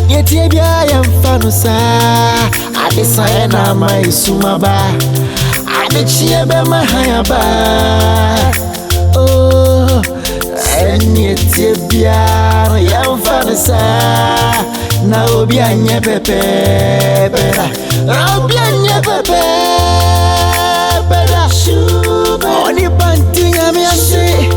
Yetibia yamfanusa Adisa na mai sumaba Adichiebe mahayaba Oh Yetibia yamfanusa Na obi anye pepe Obi anye pepe Oni banti Nyame ase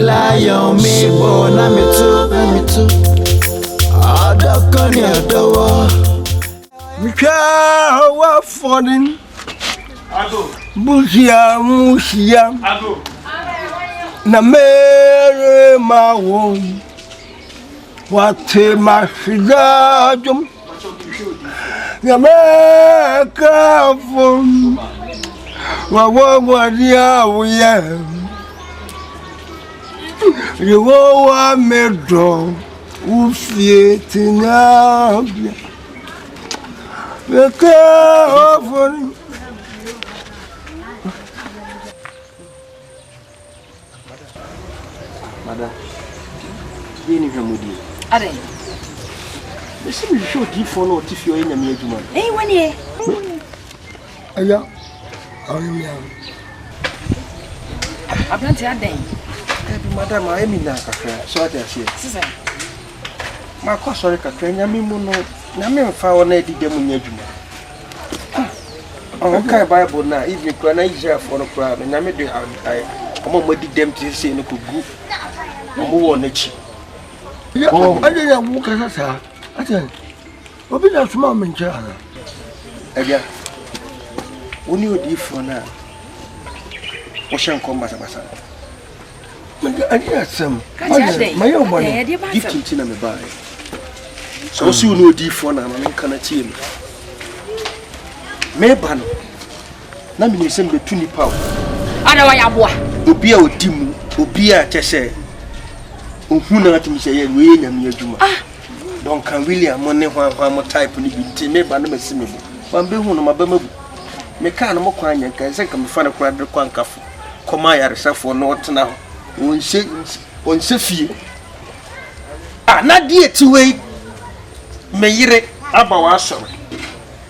Lion me bona me too Adakani adawa Mika wa fonin Ago Mushia Ago Na mere mawo Wate mashidajum Yameka fun Wawa dia uye You want me to ufie tinabia. Beke ofoni. Mada. Yeni hamudi. Are. Bese mi show di phone o ti fi o Nyame adwuma. Wani e. Aya. Awuya. Abranti adan. Madam, I mean, so I see. Sister, my sorry, Nyame mu no, Nyame fa wona di dem nyadwuma. Oh, okay, Bible na, if you can Israel for no problem, Nyame do I am di dem to say no ku gu. Omo wona chi. Oh, I dey wo ka sa. Atan. Obi na suma mencha ana. Ebia. Woni odi fo na. Wo shen kom basa basa. I hear some. My own money. Give him to me buy. So you know the phone and I can achieve. Maybe na me send be 20 pound. Ana wa yaboa. Obi a odimu, obi a chese. Ohuna ati me say we Nyame adwuma. Don kan William money hwan type ni bi nti me ba na me sime bu. Wan be hu no mabama bu. Me ka na mo kwan nya kan se kan me fa na kwan de kwan kafo. Koma yaresafo no otena ho. On se fie. Na die ti wei me yire aba wa asore.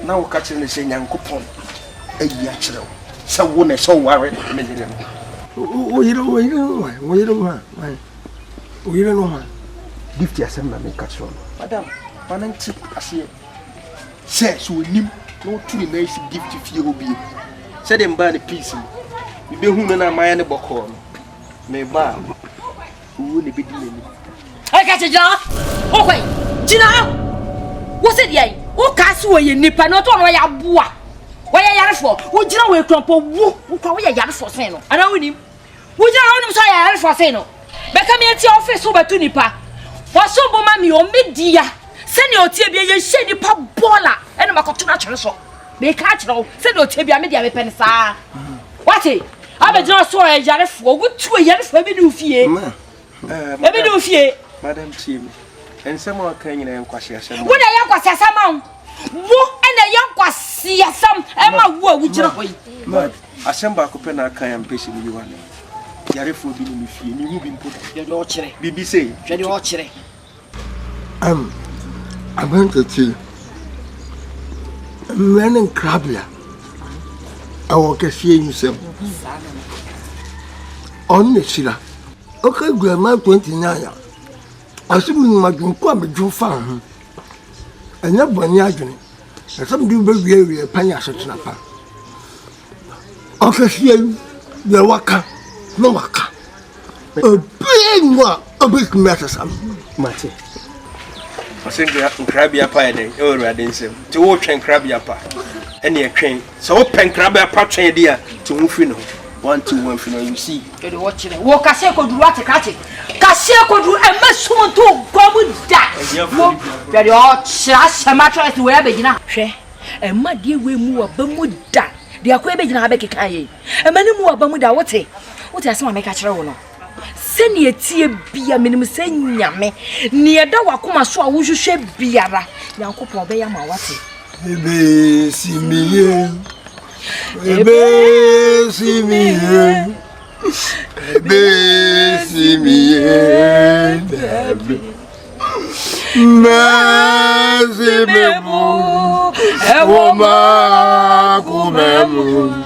Na wo ka kire ne se Nyankopon ayi a kire wo. Se wo ne so ware me yire no. O yire no. Gift ya sem na me ka kire no. Madam, mananti asiye. Se so nim no tuni na isi gift fie obi. Se dem ba ne peace. Bi be hu na maya ne bokọ no. Me ba wo ne bedi ni ai ka tija o kwai jina wo se dia wo ka se wo ye nipa no to no ya boa wo ya yarefo wo jina wo ekrompo wo kwa wo ya yarefo sen no ana wo nim wo jina wo nim so ya yarefo sen no be ka me ati office wo batu nipa wo so bo ma mi o media se ne o tie bia ye hye nipa bola ene makoto na kire so be ka kire wo se ne o tie bia media me pen sa wati Abedina so e yarefo wutu e yarefo bi no fie e bi no fie madam team ensem o kan nyina enkwase asem wo na yankwase asam an wo na yankwase asam e ma wo a wujira hoyi asem ba ko pe na kan am pesi ni wane yarefo bi no fie ni hu bi mpo ye do kire bibi sei je do kire I'm going to tell you men crabia I walk a few himself. On the Silla. Okay, grandma 29. I see my drink me drew farm. And not one yarding. And some do very a penny as a snapper. Okay, see the waka, no waka. A big one, a big matter, some Matty. I think crabby pie day, or I didn't say to watch and crabby pie. Any a train. So open crab a patch idea to move in. 1 2 1 you see. You watch it. Walk a second, what a catch. Cassia could do a mess soon to go Mo, jadi shama choice we be gina. Hwe. E ma de we mu oba mu da. De akwa be gina be keka ye. E ma ne mu oba mu da wote. Wote asema me ka kire wo no. Se ne etie bia menim se nyame. Ne da wakoma so a wo hwehwe biara. Yankopon be ya ma wote. Ebe simiye. Ebe simiye. Ebe simiye. Merci memo, ewoma kumemu.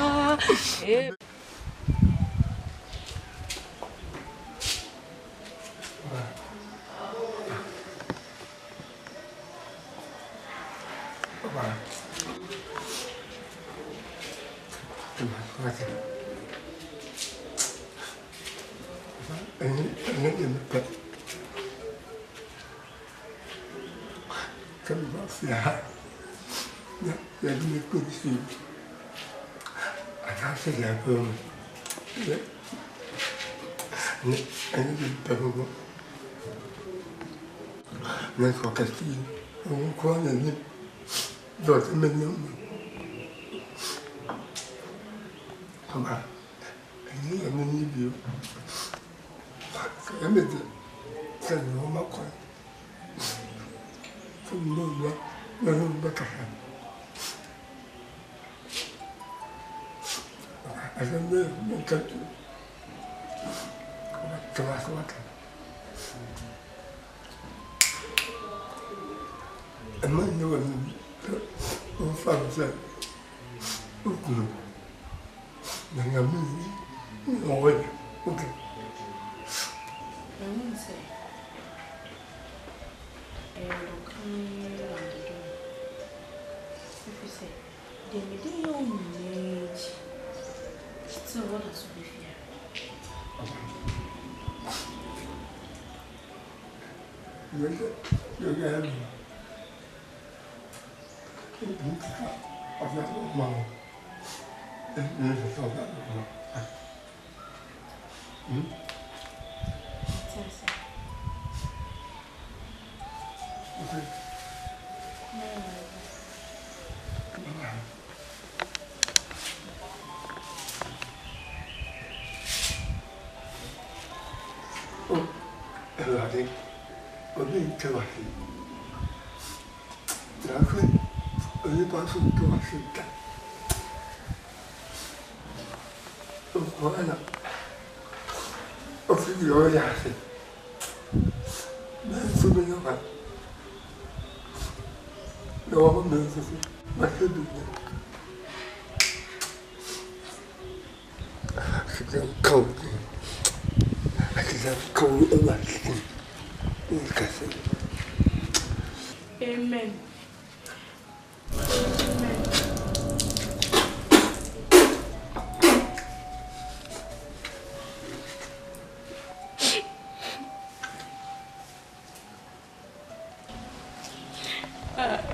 Ya me conheci. A casa é bom. Ainda pegou. Mas qualquer coisa, eu quando ele dois milhões. Agora, ele é meu nível. Eu me dei, sei lá uma coisa. Foi muito bom, não bacana. I don't know, no country. To last water. And my new one, father said, okay. Then I'm moving. No way. Okay. I won't say. I will come on the door. If you say, they may do your marriage. So what else will be here? You're getting Amen.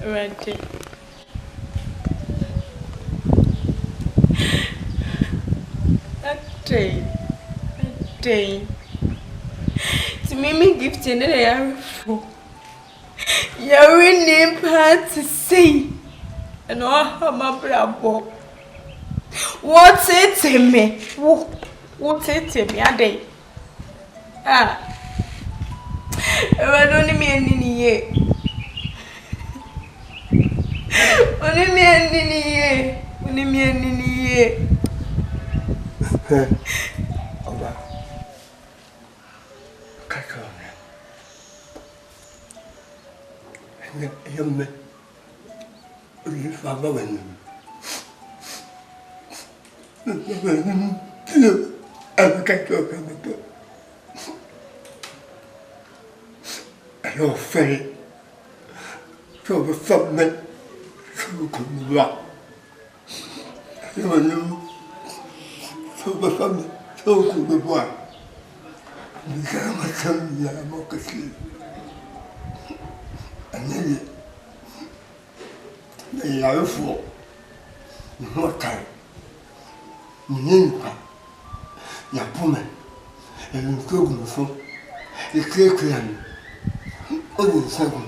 Right. Day. To me gift in the air for. You're in part to see. And all my bravo. What's it to me? What's it to me? A day. I don't mean any year. Only me and Nini. Oba. Kaka. Young man. You father when. I'm Kaka. You're afraid. You're something. You couldn't rock. You know. So the family, so good the boy. You can't make some Yamokasi. And then they are for no time. Ninka, Yapuman, and Togun, the Kirkian. Oh, seven.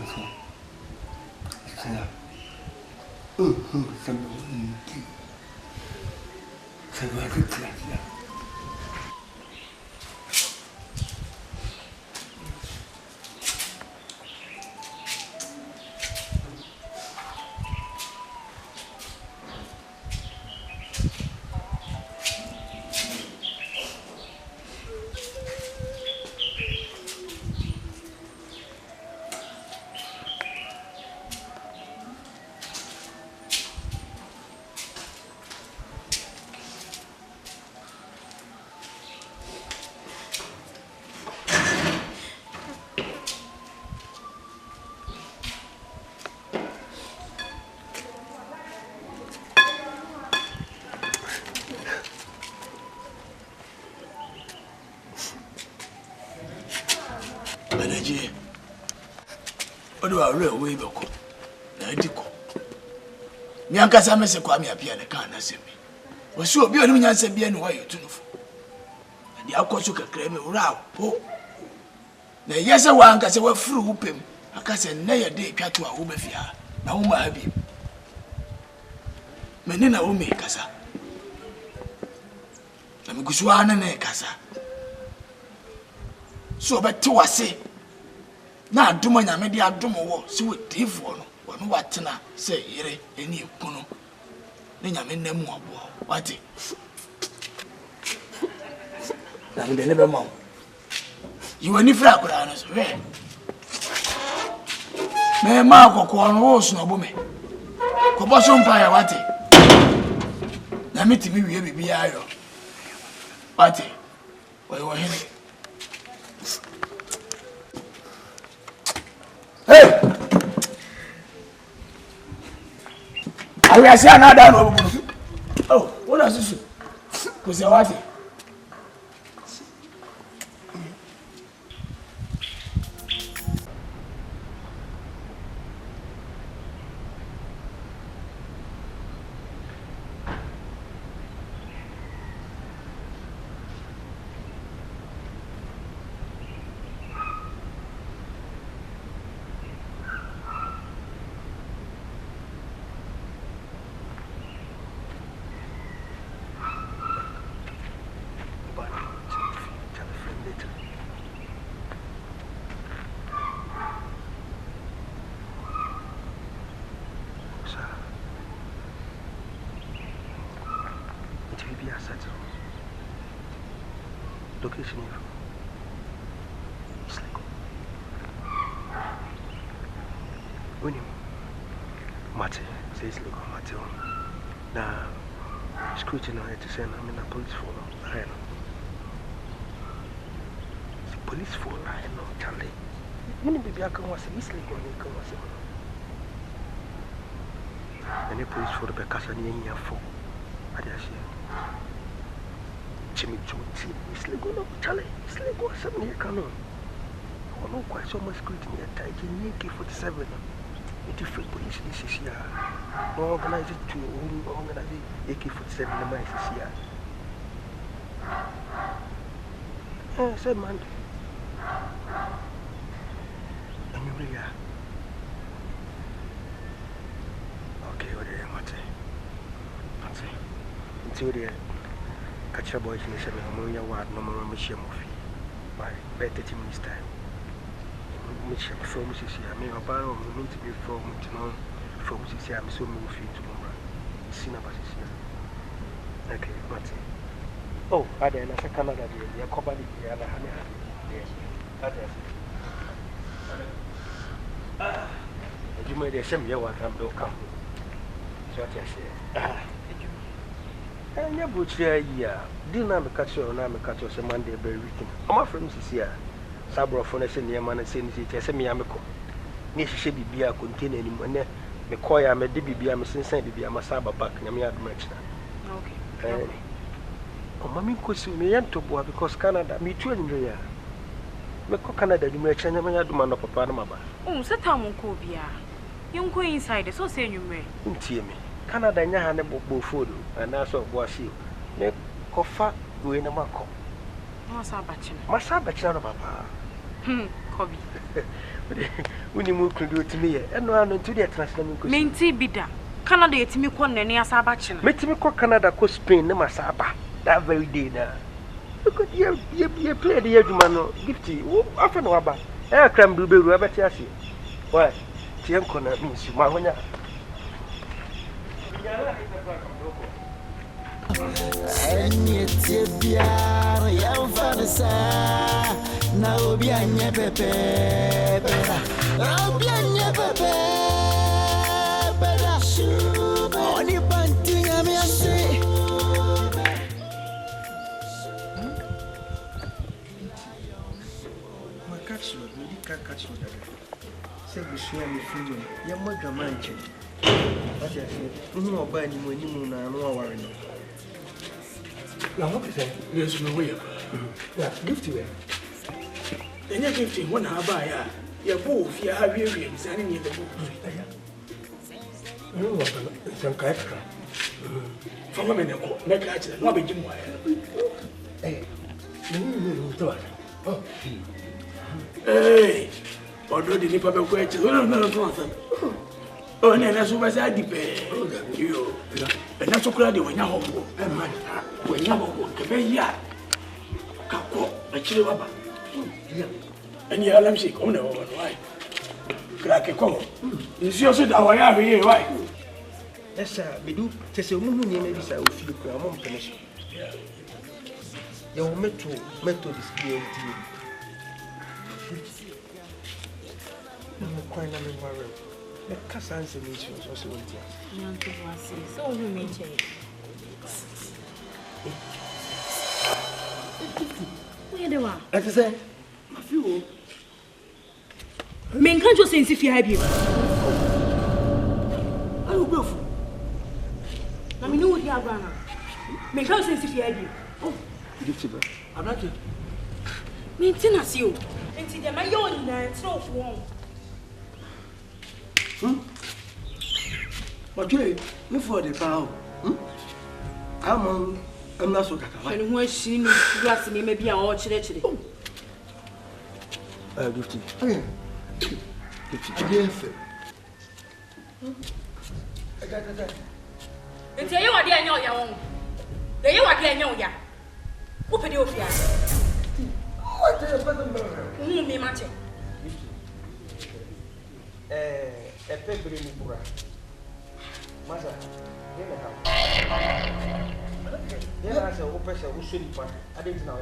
Ahyehye. Odo awre we beko. Na adiko. Nyankasa mese kwa me apia ne kan na semi. Wosi obi onim nyansa bia ne hoye tunufo. Ade akoso kakra me wura ho. Na yese wa ankasa wa furu wupem. Akase na ye de twato a wo bafia. Na wo ma habi. Meni na wo me kasa. Na me gusuwa na ne kasa. So beti wase na aduma Nyame de aduma wo se we tifo no wono watena se yire eni ekunu ne Nyame namu abo wate na me ne be ma you wani fra kura no so we me ma kokko no wo so obo me ko bo so mpa ya wate na me timi wiye bibia ayo wate wo hene. Hey! I will say another no. Oh, what does this? Because you want it. Location here. It's like when you Mate says look Mate now scrutiny to send I'm in a police for I know. The police for I know Charlie. Many baby I can was a East Lake when you come was and the police for the percussion in your phone. I dare say Jimmy Jones, Miss Lego, Charlie, Miss Lego, 7 year canon. Oh, no, quite so much scrutiny at taking AK-47. A different police this year. No organize it to organize AK-47 in the mines this year. I said, man. And you really are. Okay, what are you, Mate? Until the catcher boys in the 7 ammonia ward, no more mission of fee. By 30 minutes time. Which from Mrs. I mean, about a mean to be from Mrs. I'm so moved to Mumra. Cinema is here. Okay, Mate. Oh, I didn't know Canada, the company, the other honey. Yes, you made a same year what I'm don't come. So I say, and your butcher, yeah, didn't have a catcher or not a catcher some Monday very weekend. I'm from Mrs. here. Sabro Foundation near man and saying it as a miamico. Nish should be a container anymore. The coy I made be a since I be a Masaba back, Namia merchant. Okay. Oh, Mammy could see me to boy because Canada, me too in the year. Make Canada, the merchant, and I do man up a Panama. Oh, Satam Cobia. Young queen inside, so say you may. Tear me. Canada, Yahan, Bofodo, and also Boissy. Make Coffa, go in a marco. Masabachin, Papa. Kobe. When you move to me, and no one to the transmission. Minty bida. Canada yetimi ko nani asaba chine. Metimi ko Canada ko Spain na masaba. That very day na. Look at you play the adwuma no gifty. Wo afa no aba. E kram du beru abeti ase. Why? Tiem ko na mi su ma honya. Any tibia ya fanasa na obi anye pepe obi anye pepe bela oni panti Nyame ase Catch you that. Say we share me feeling. Ya mo dwamanche. What you say? Who oba ni mo na no aware no. Now what is that? Yes, no way. Yeah, gift you. Then you gift him one buy ya. Ya both ya have you examining in the book. No, some character. From a minute, make it not be Jim. Hey, oh, hey, although the nipper question, no, oh, and that's what I depend. You, and that's so glad when you're home. When you're home, Cabella, Capo, a chill. And you're alarm sick, oh no, why? Crack a call. You see, also, I have here, why? Yes, sir, we do. Tess a woman named Lisa will feel a mom permission. Your metro is clear to you. No, quite a member. The Cassans and missions also went here. So you may change. Where do I? As I say, a few. Men can't you say if you have you? I will go for. I mean, what you have run. Men can't say if you have you. Oh, I'm not here. Maintenance you. Until the mayon and so warm. But you, look for the power. I'm not so cacao. And when she knew glass me, maybe I'm all chilly. Gifty. And tell you what I know your own. There you are getting your ya. Open your fear. What is the Me matching. A paper in the Pura. Mother, there are some person who should be. I didn't know.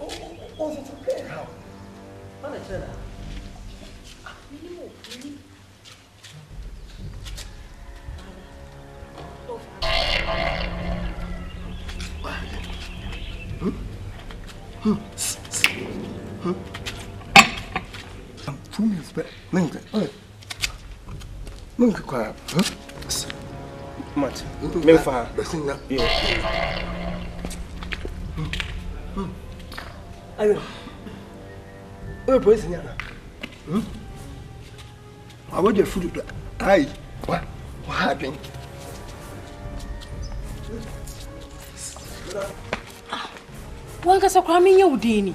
Oh, it's okay. How? What is that? Mat, Memphis, the singer. I know. Where is Yana? I want your food. Aye, what happened? One can cram in your dini.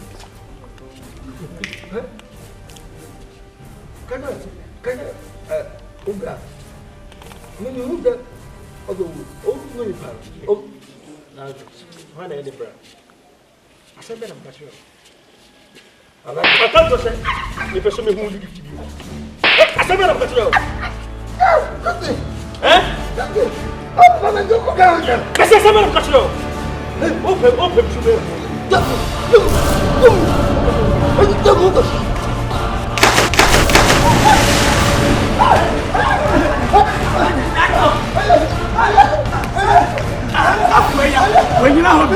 Can you, Uga? When you move that, oh, one any brand. I said, I'm not sure. I can't say, if I saw me who will give to you. I said, I'm not sure. Eh? I said, I'm not sure. Open to me. When you know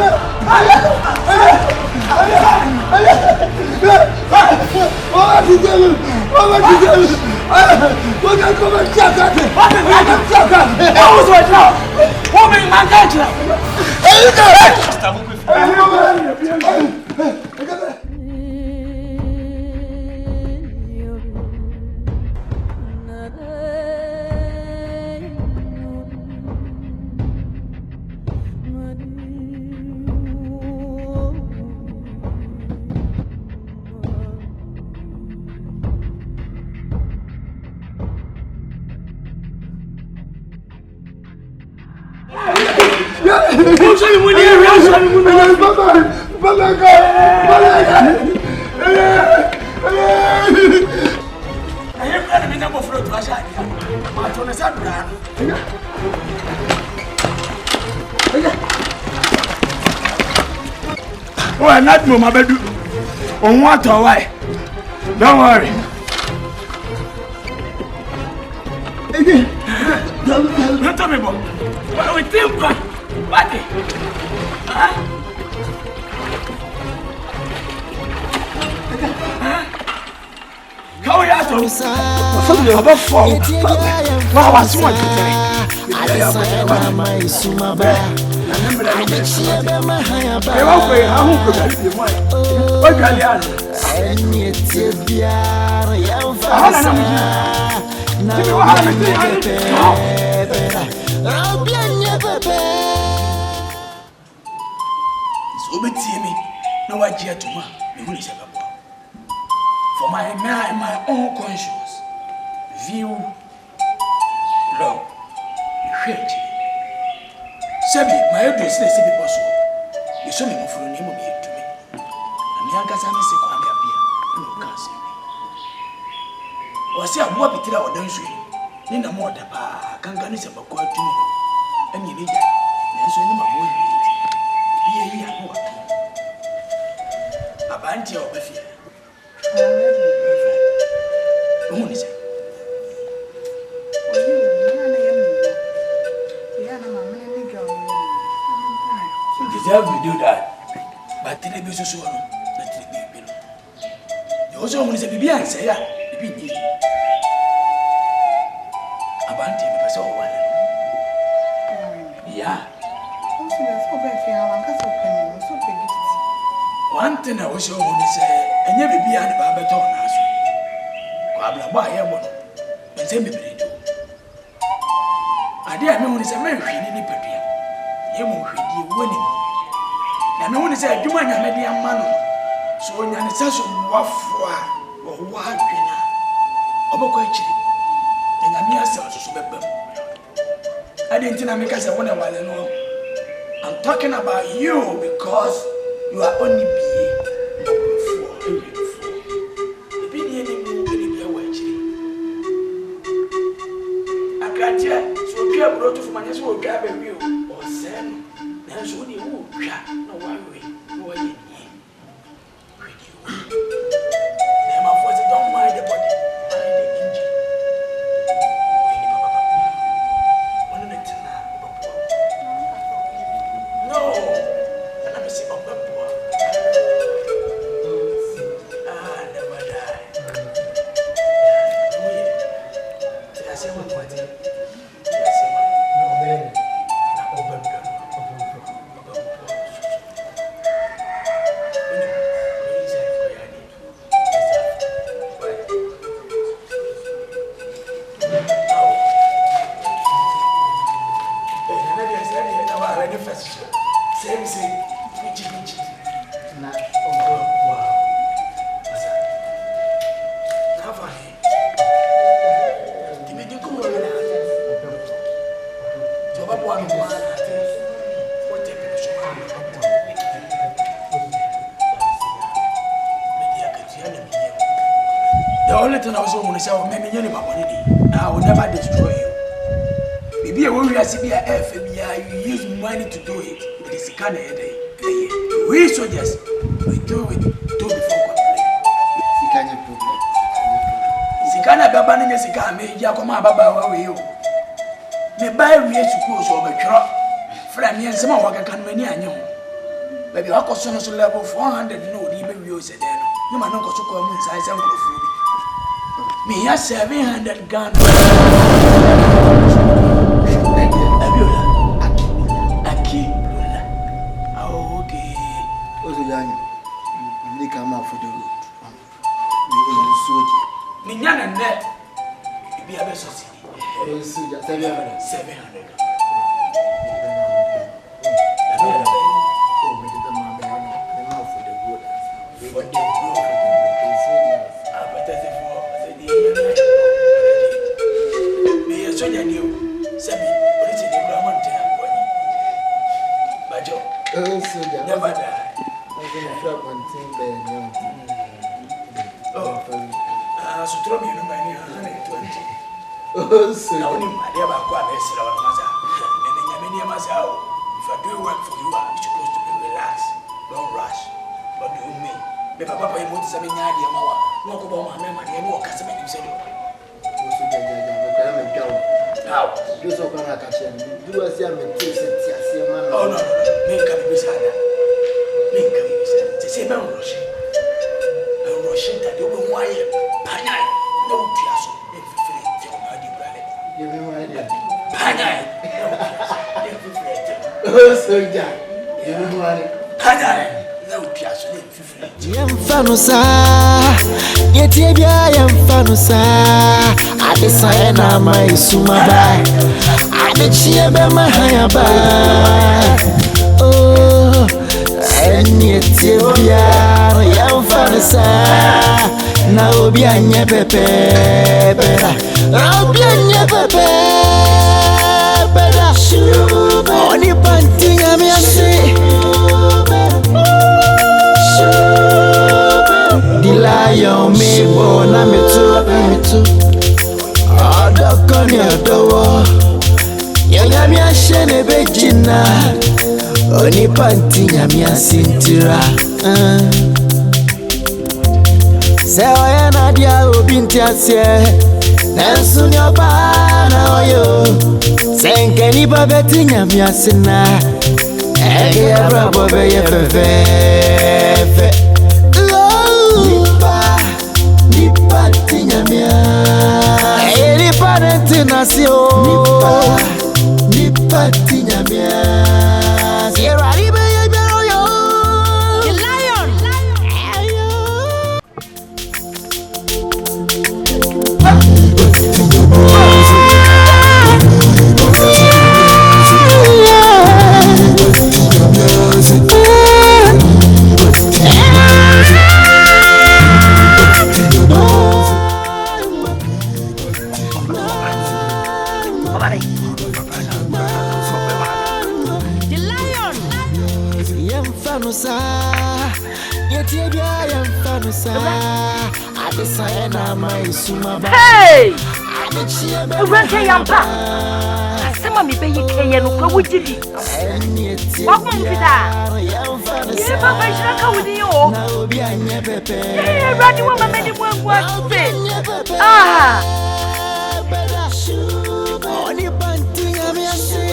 Oh, not my baby. On what or why? Don't worry. Don't tell me about what we think. What? How are you? Something about fall. Wow, I want to for my own conscience, view, love, hate. Sabi, my address is possible. You saw me for a name of me to me. And Yanka Sami se kwame apia, no can say me. Was ya more bitira or dance with Nina more the pa, Kankani se bakwa to me. And you need that. And so in my boy, be here, no. Abanti or Buffy. Who is it? Deserve to do that, but tell me so soon. You also want to be and say, yeah, the people. About him, I saw one. Yeah. One thing I was so want to say, and you be behind the barber on us. Quabla by a woman, and send me to do. I dare know it's a very pretty pepper. You won't be winning. And no one is a human medium man. So when you're such a waffle or wild dinner, or quite and I'm here to be. I didn't think I make us a wonder while I know. I'm talking about you because you are only I can't tell. So we are brought to my nest will grab a view or send. And so you will chat. No worry. No worry. Never was it don't mind the body. The only thing I was going to say, I will never destroy you. Maybe I will receive your FBI, you use money to do it. It is kind of a day. We soldiers, we do it before complete. Sikana Baba and Sika made Yakoma Baba away. Me buy we suppose over crop. From me and some work I can many I know. Maybe I cost on a level 400 no, even you said, no man, no cost to come inside some food. Me has 700 guns. Aki. Oh, okay. What's the line? They come out for the road. Minyana net. Be a best city. 700. Never die. So throw me in my 120. So now only my dear Bakwa is our mother. And then Nyame myself. If I do work for you, I'm supposed to be relaxed. Don't rush. But do me. Me papa you want to say me nyadi amawa. No go ba my man and walk as me himself. Now, you so can I catch him. Do as I am man. Oh no, me can be sad. Me can be sad. To say man rush. Rush that you will wire. Pana. No piaso. If you feel it, you are the brother. Give me my idea. Pana. If you feel it. Oh, so Jack. Give me money. Pana. Yemfanusa, yetibia yemfanusa. Adesaya na maisumaba, adechiyebe mahayaba. Oh, yetibia yemfanusa. Na obi anye pepe, obi anye pepe. Oni panti Nyame ase. Dilayo me bona metu adokoni adowo Nyame ashene bejina oni panti Nyame asintira se oya na dia obinti ase nansu ni oba na oyo senkeni babeti Nyame asina ege brabo be ye fefe Nipa nentinasio Nipa tinyamia Sierra ribe yebero yo The lion Hey! BLANCHE yampa. Asema mi be yike no kwa wujidi. Wakun fida. Ye papa shira ka wudi yo. Eh, radi wa mama ni mwangu ate. Ah. Oni banti Nyame ase.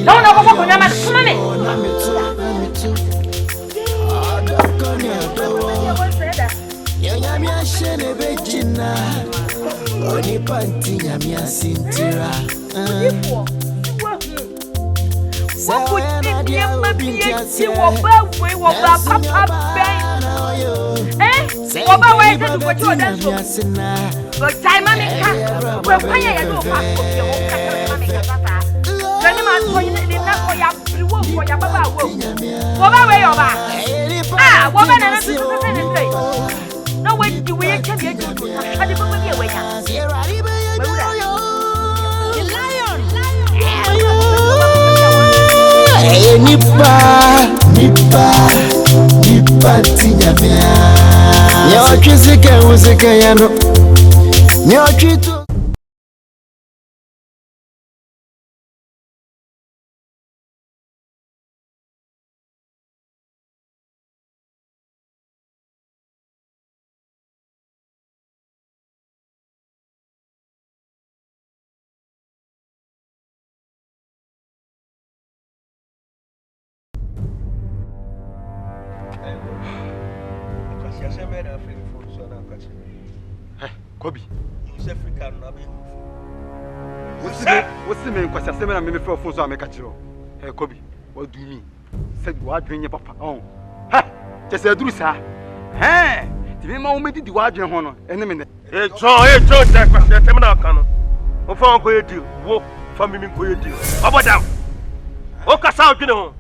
No, go nyama kuma me. Nyame ashene bejina oni panti Nyame asintira Wako titi mbabie si wabawe waba papa ben waba weze tukocho daso Taima meka Wefanya ya do pasko ya wakata meka tata Kani mato yine nako ya priwo kwa ya baba wo waba we yoba waba na nasu sese no way do we can get to the baby away now. The lion. Nipa tinyame. Nyo twisike usike yano. Nyo twitu Kobi, you African nabi. What's the name? Because I said I'm going to phone so I make a chiro. Hey Kobi, what do you mean? Said what doing your papa? Oh, ha! Just a do sir. Hey, the man who made the word your honor. And a minute. Hey Joe, check my terminal cannon. What for go deal? What for me go deal? How about that? What can I do?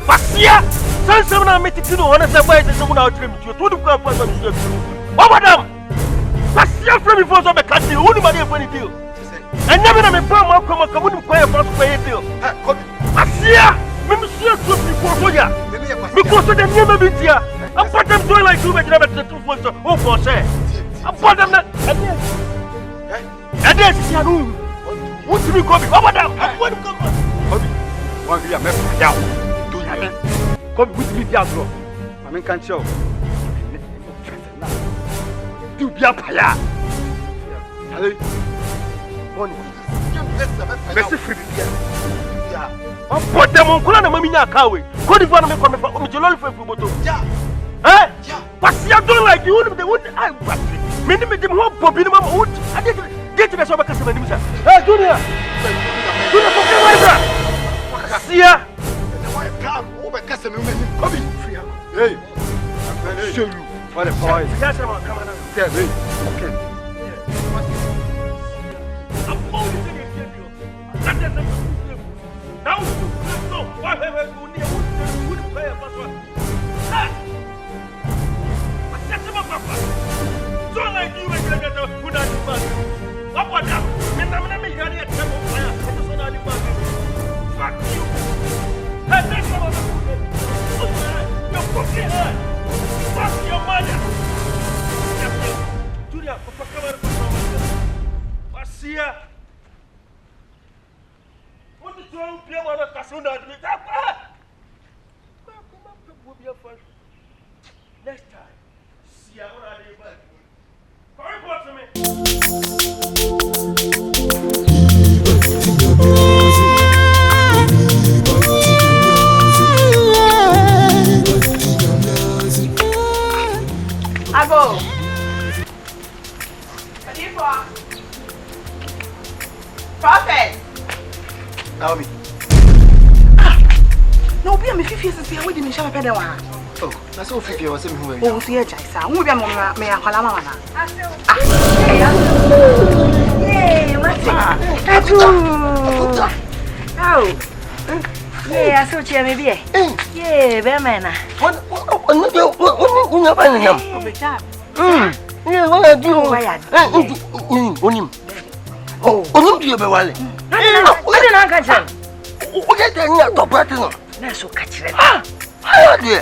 What's here? Some someone met it to know. Honestly, why is someone out dreaming you? To the conference of the what about them? What's your friend before some country? Who do you want to deal? And never a bomb come a would require for a deal. I see ya. Monsieur, because of the never be here. I put them doing like you, but never to oh, for say. I put them that. And then see a room. What do you call me? Over there. What do you come on? One year, Messi down. 2 years. Come with me, Diablo. I mean, can't show. Do be up here. Allez. Bonne. Merci, frère. Put them on Kuna Mamina Kawi. Could you want to come from Jolol for Fuboto? Eh? What's you doing like you would? They wouldn't. I was minimum hope for minimum wood. I didn't get to the Soba customer. Hey, Junior! Junior, see ya! Over customer. Come in. Hey, I'm going to show you for the boys. Yes, I'm coming out. Okay. I'm only saying you. Now, no, why have you wouldn't play a password? So like you and the good at the bus. Up what now? And I'm not here at the fire. Fuck you. That's some of the food. You're cooking her. Fuck your mother. Julia, what's here? What is wrong with your mother? Next time, see how I do back. Report to me. Abo. What are you for? Prophet. Naomi. No, be a me 50 years since I didn't share a pedal. Oh, that's all 50 years. Oh, see a Jaisa. Who be a mama? May I call a mama? Yay, what's that? Oh, yeah, I saw you, maybe. Yeah, Bermana. What? Yeah, what I do? Oh, you be well. I didn't catch him. What is that? That's so catch it. How do you?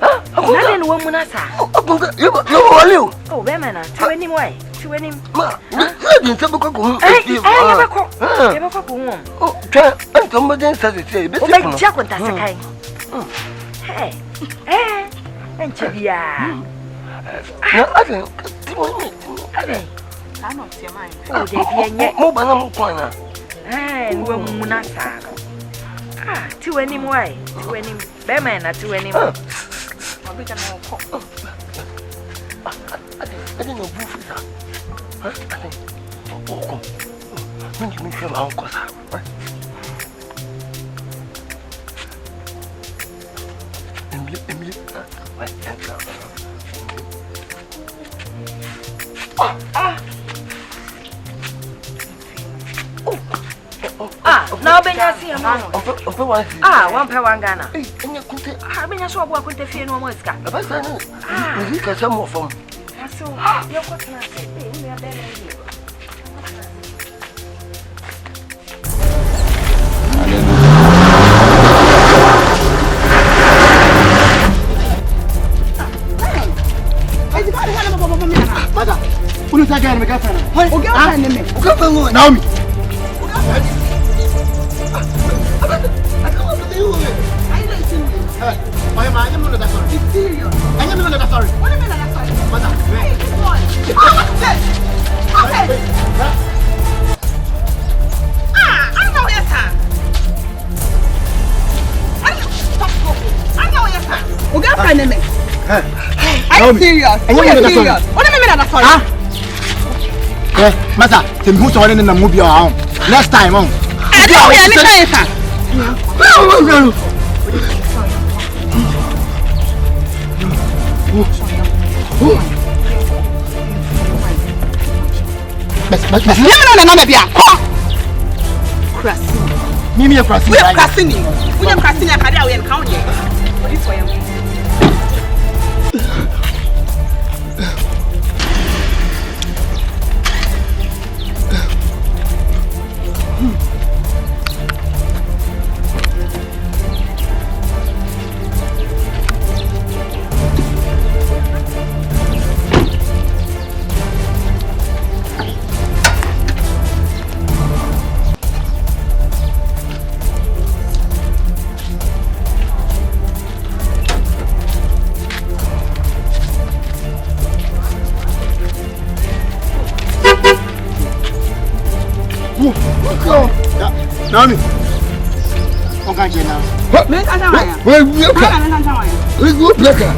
Nothing woman, I saw. Oh, Bermana, to any way. To any. I never cook. Never cook. Oh, try and somebody says it's a bit like Jack with that kind. Hey, and Chivia. I think. I'm not your mind. Oh, they more banana corner. And woman, I saw. Ah, to any way. To any Bermana, to any more. I didn't know who I think. Oh, when you make your uncle, now Ben, I see a man. One per one Ghana. I've been a shop walking to fear no more. You can some more from. So, you're what can I say? We are there. Naomi. I'm serious. What do you mean that's sorry? Masa, tem who's on in the movie around. Next time on. I don't hear anything, sir. Nyame. Oka jena. Me kanta waya. We ka. Me kanta waya. We go plaka.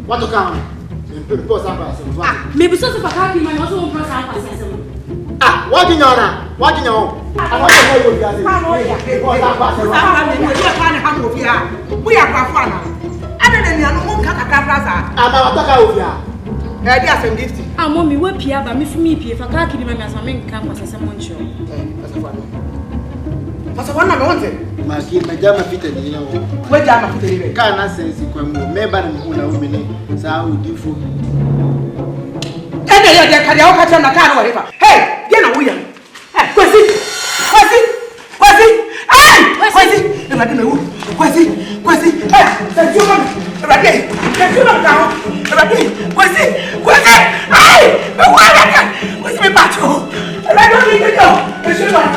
What to come? Maybe so for happy man also won't press out. Ah, what do you know now? What do you know? I want to know what you are saying. We are Bafana. I don't know Kaka. I'm a Taka. I did some gift. Ah, mommy, what Pia, but me for me, if I can't keep my man come as someone show. What's the one I wanted? My jama fitted, you know. Where jama fitted? Can't answer if you come. Maybe I'm going to win. So I will do for you. And then you're catch on the car or whatever. Hey, get a wheel. Quasi. Hey, Quasi. I don't know. Quasi. Hey, that's your one. Right, that's your one now. Right, Quasi. Hey, what's my battle? I don't need to know. It's your one.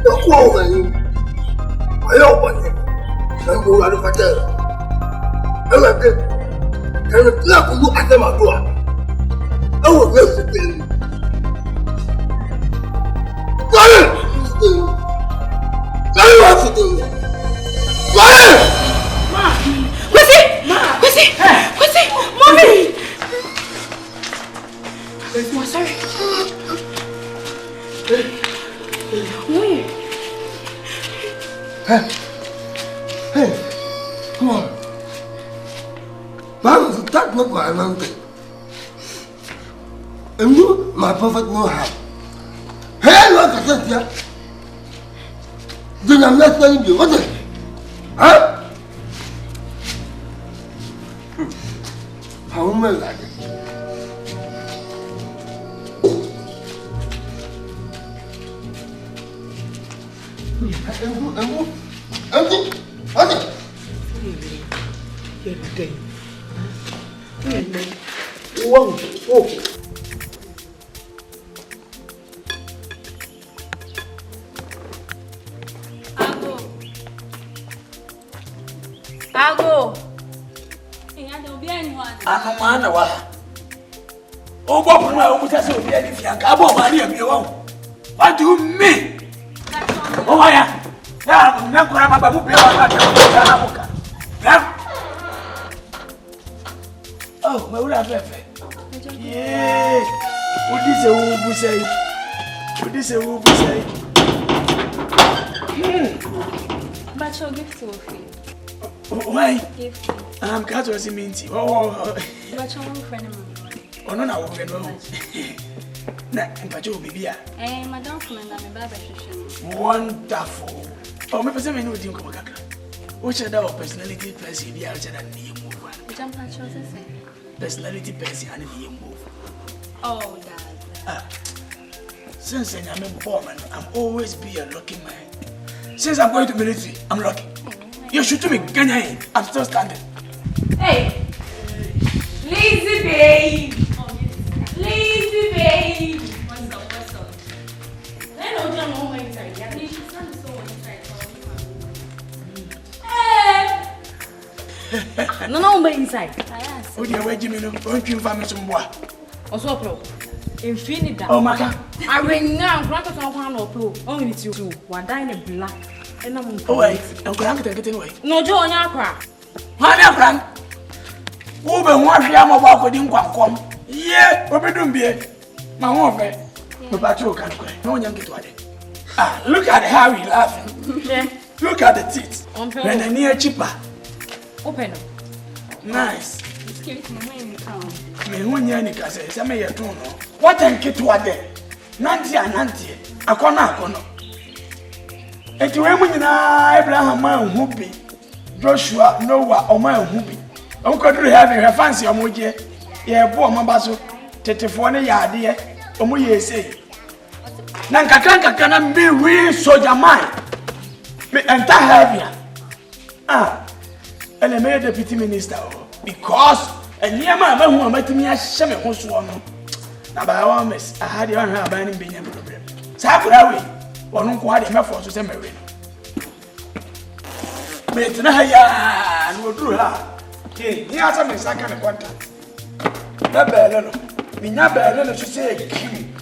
Don't go over you. I open it. Don't go out of a tail. And the black will look at them at door. I will rest the thing. Mommy! I'm sorry. Hey, come on. Mom, that look like I'm mountain. And you, my perfect know how. Hey, look at that, yeah. Then I'm not telling you, what is it? Huh? How am I like it? Ago. Akamana wa. Obo puna o mutase obi ani fianka abo ma na abi wo. What do you mean? Oh ya. Ya na kura ma babu pe wa ta na muka. Ya. Oh, ma wura fefe. Yeah. Odi se wo bu sei. But you'll give to Ofi. Why? Gift. Can't was minty. Oh, But you're one friend of mine. oh, no, no, nah, but you'll be here. Eh, Madame Commander, my barber. Wonderful. Oh, my person may know you come back. Which are our personality person? The outside and the move. Jump at yours, Personality person and the move. Oh, Dad. Since I'm a woman, I'm always be a lucky man. Since I'm going to military, I'm lucky. You shoot me, Ghana, I'm still standing. Hey! Lazy babe! Lazy babe! What's up? I know you're not inside. You should stand so inside. Hey! No, inside. Oh, dear, wait, Jimmy, don't you find me some boy? Also, pro. Infinity. Oh, Maka. I ring now, crack us on one or pro. Only two. One dine in black. And I'm oh, wait, I'm going to get away. No, Joe, your crack. What happened? Who been watching my walk with him? Come. Yeah, what we doing, beer? My home, the patrol can't go. No one get to it. Ah, look at how he laughing. Yeah. Look at the teeth. When they're near cheaper. Open. Nice. Excuse me, when you come. Me who nyani ka say say me ye tun no. What am kitu ade? Nanti akona. Eti we mu nyina Abraham man hu bi. Joshua, Noah o man hu bi. On koduru heaven he fancy omoje. Ye bo o maba so. Tetefo ne ya ade ye. Omo ye sei. Na nkaka na me we soldier man. Me enter heaven. Ah. Ele me deputy minister because and near my man who met me as Shame who's one. Now, by all miss, I had your hand banning being a problem. Sakura, or no quite enough for to send me. Mate, and will do her. He has a second contact. Never, me never to say,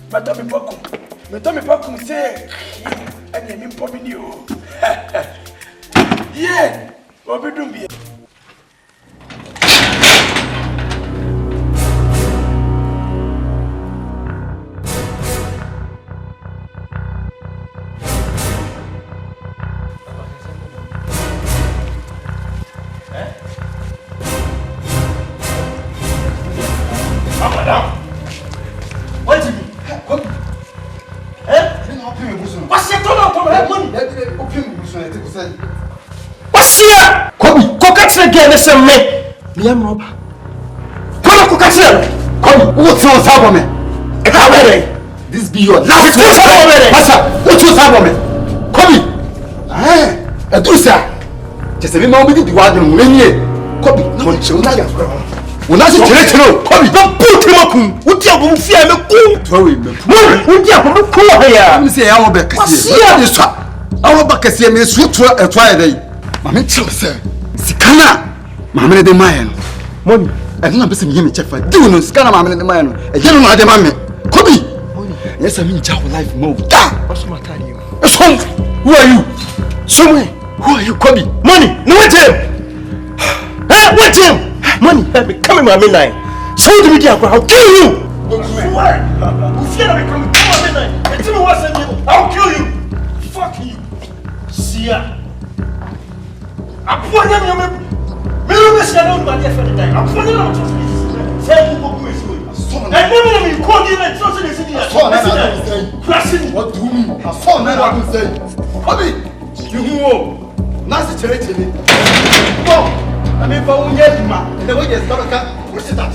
but Tommy Pokum. But Tommy Pokum say, and then importing you. Yeah, what we do. Listen me. Me am robber. Come on, come. What's your problem, man? This be your last problem. What's your problem? Come. Do sir. Just me mama be the word no me. Come. No chuna. Una se chere. Come. Don't put him up. What you go fear me ku. Throw him. What you go ku here? Me say I will be kese. This one. I will be kese me so try dey. Mama tell sir. Sikana. Mamene de maye no. Money. I don't know me check for. Do no scan mamene de maye no. E je no ade mame. Kobi. Yes, I mean jaw life mo. What's my time you? Who are you? Somewhere. Who are you, Kobi? Money. No wait him. Wait him. Money. Let me come in my midnight. Show the media I'll kill you. Swear. You fear me come my midnight. Tell me what's in you. I'll kill you. Fuck you. See ya. I'm putting you. I'm putting on to say you go with you. And then you call you and trust in the what do you mean? I saw that I will say. Hobby, you know, Nancy Cherry. No, I mean, for one year, and the way you start a cat, what's it that?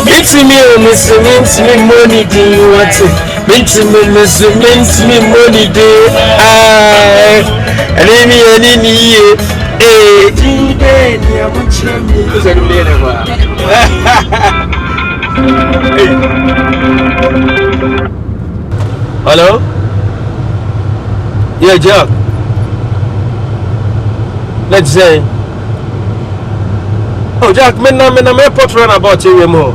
Mince me money, do you want it? Mince me money, do Hello? Yeah, Jack. Let's say. Oh, Jack, me airport run about here more.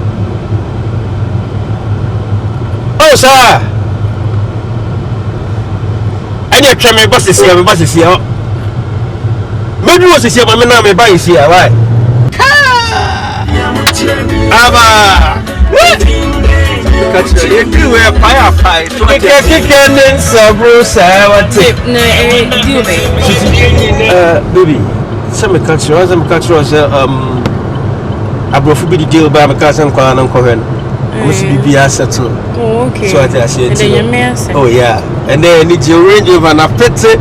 Oh, sir. I need to my bus is here. Maybe was here, but me now me buy is here. Why? Aba. catch you. You were pie. Kicking some bruise. What tip? No, do me. Baby, some catch you. Some catch you. I brought food the deal by my cousin Kwan and Cohen. Must be settled. Oh, okay. So I said, Oh, yeah. And then it's your range of an appetite.